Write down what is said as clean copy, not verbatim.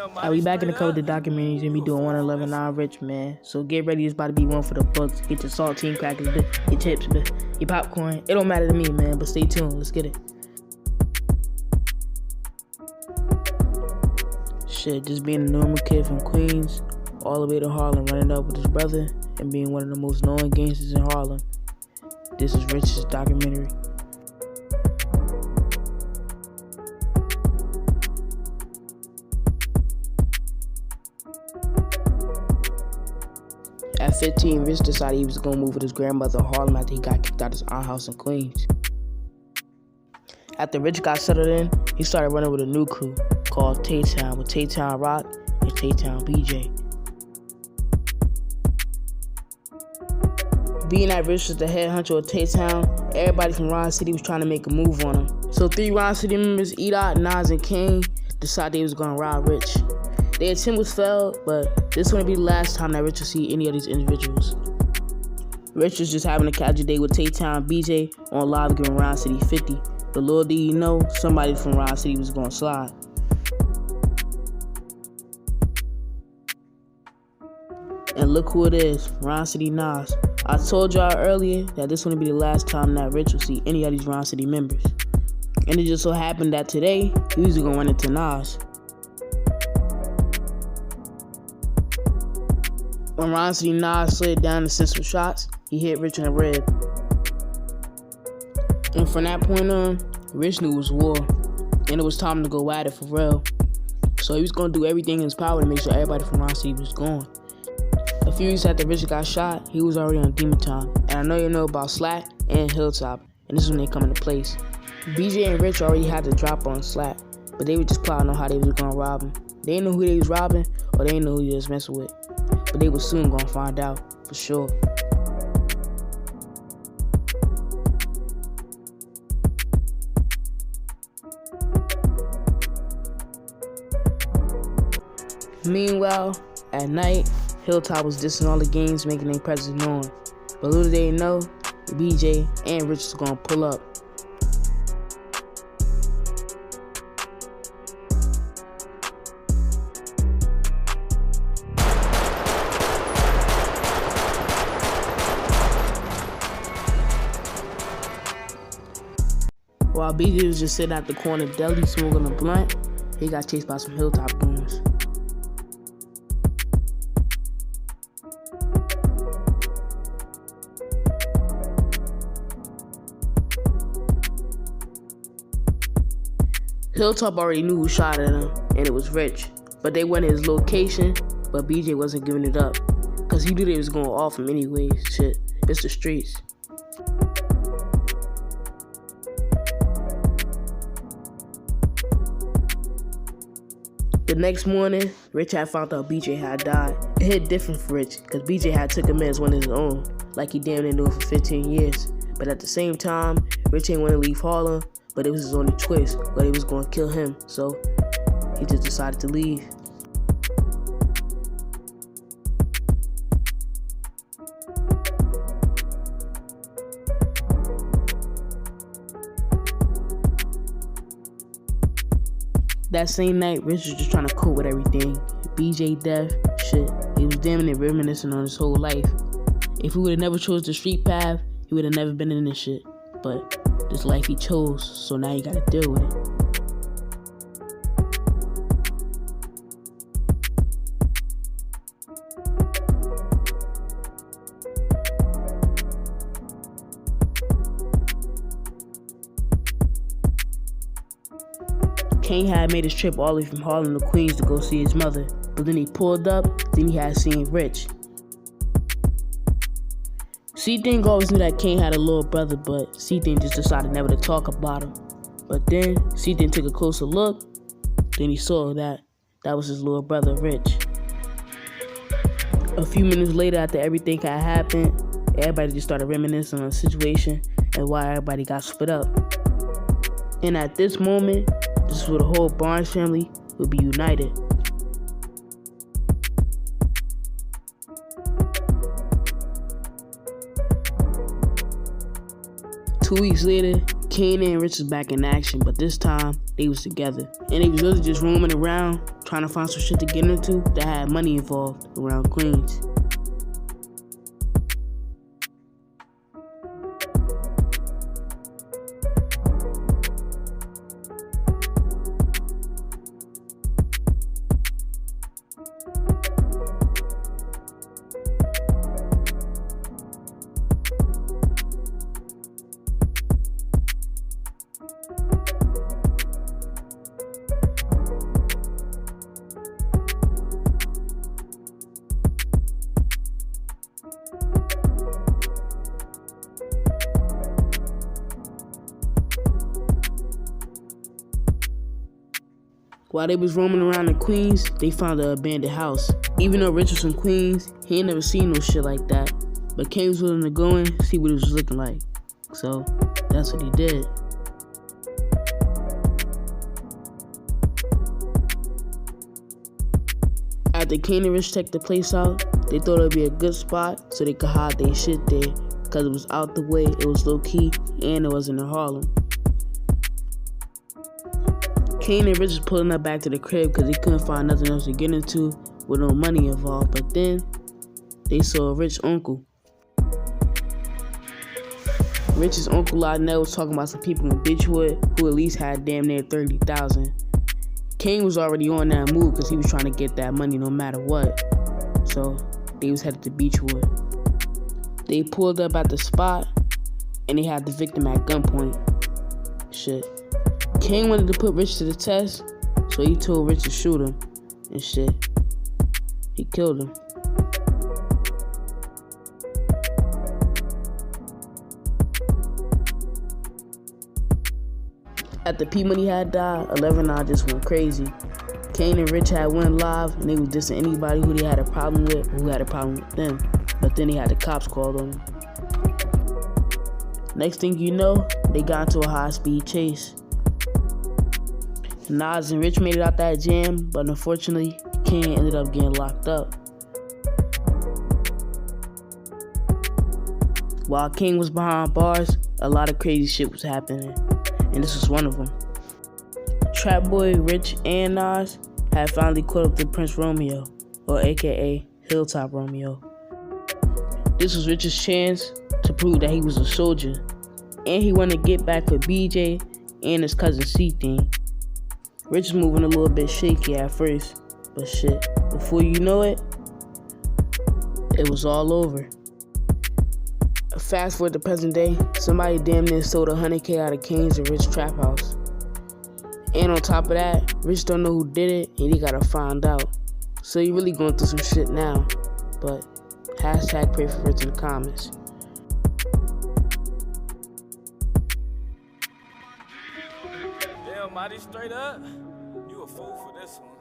Alright, we back in the cover of the documentaries and we doing 111 on Rich, man. So get ready, it's about to be one for the books. Get your saltine crackers, your chips, your popcorn. It don't matter to me, man, but stay tuned. Let's get it. Shit, just being a normal kid from Queens all the way to Harlem, running up with his brother and being one of the most known gangsters in Harlem. This is Rich's documentary. At 15, Rich decided he was going to move with his grandmother in Harlem after he got kicked out of his aunt's house in Queens. After Rich got settled in, he started running with a new crew called Tay-Town, with Tay-Town Rock and Tay-Town BJ. Being that Rich was the head honcho of Tay-Town, everybody from Ron City was trying to make a move on him. So 3 Ron City members, E-Dot, Nas, and Kane, decided they was going to rob Rich. Their attempt was failed, but this wouldn't be the last time that Rich would see any of these individuals. Rich was just having a casual day with Tay-Town BJ on live giving Ron City 50. But little did he know, somebody from Ron City was going to slide. And look who it is, Ron City Nas. I told y'all earlier that this wouldn't be the last time that Rich would see any of these Ron City members. And it just so happened that today, he was going to run into Nas. When Ron City Nas slid down to send some shots, he hit Rich in the rib. And from that point on, Rich knew it was war, and it was time to go at it for real. So he was going to do everything in his power to make sure everybody from Ron City was gone. A few weeks after Rich got shot, he was already on Demon Time. And I know you know about Slack and Hilltop, and this is when they come into place. BJ and Rich already had the drop on Slack, but they were just plotting on how they was going to rob him. They didn't know who they was robbing, or they didn't know who they was messing with. But they were soon going to find out, for sure. Meanwhile, at night, Hilltop was dissing all the gangs, making their presence known. But little they know, BJ and Rich was going to pull up. While BJ was just sitting at the corner deli smoking a blunt, he got chased by some Hilltop goons. Hilltop already knew who shot at him, and it was Rich. But they went to his location, but BJ wasn't giving it up. Cause he knew they was going off him anyways. Shit, it's the streets. The next morning, Rich had found out BJ had died. It hit different for Rich, cause BJ had took him in as one of his own, like he damn near knew it for 15 years. But at the same time, Rich ain't want to leave Harlem, but it was his only choice, but he was going to kill him, so he just decided to leave. That same night, Rich was just trying to cope with everything. BJ death, shit, he was damn near reminiscing on his whole life. If he would have never chose the street path, he would have never been in this shit. But this life he chose, so now you gotta deal with it. Kane had made his trip all the way from Harlem to Queens to go see his mother, but then he pulled up, then he had seen Rich. C-Thing always knew that Kane had a little brother, but C-Thing just decided never to talk about him. But then C-Thing took a closer look, then he saw that was his little brother, Rich. A few minutes later, after everything had happened, everybody just started reminiscing on the situation and why everybody got split up. And at this moment, this is where the whole Barnes family would be united. 2 weeks later, Kane and Rich was back in action, but this time, they was together. And they was really just roaming around, trying to find some shit to get into that had money involved around Queens. While they was roaming around in Queens, they found an abandoned house. Even though Rich was from Queens, he ain't never seen no shit like that. But Kane was willing to go in, see what it was looking like. So, that's what he did. After Kane and Rich checked the place out, they thought it would be a good spot so they could hide their shit there. Because it was out the way, it was low key, and it wasn't in Harlem. Kane and Rich was pulling up back to the crib because they couldn't find nothing else to get into with no money involved. But then, they saw Rich's uncle. Rich's uncle Lionel was talking about some people in Beechwood who at least had damn near 30,000. Kane was already on that move because he was trying to get that money no matter what. So, they was headed to Beechwood. They pulled up at the spot and they had the victim at gunpoint. Shit. Kane wanted to put Rich to the test, so he told Rich to shoot him and shit. He killed him. After P Money had died, 11i just went crazy. Kane and Rich had went live and they was dissing anybody who they had a problem with or who had a problem with them. But then they had the cops called on them. Next thing you know, they got into a high-speed chase. Nas and Rich made it out that jam, but unfortunately, Kane ended up getting locked up. While Kane was behind bars, a lot of crazy shit was happening, and this was one of them. Trap Boy, Rich, and Nas had finally caught up to Prince Romeo, or aka Hilltop Romeo. This was Rich's chance to prove that he was a soldier, and he wanted to get back with BJ and his cousin C-Thing. Rich was moving a little bit shaky at first, but shit, before you know it, it was all over. Fast forward to present day, somebody damn near sold $100K out of Kane's and Rich trap house. And on top of that, Rich don't know who did it, and he gotta find out. So he really going through some shit now, but hashtag pray for Rich in the comments. Damn, Mighty, straight up, you a fool for this one.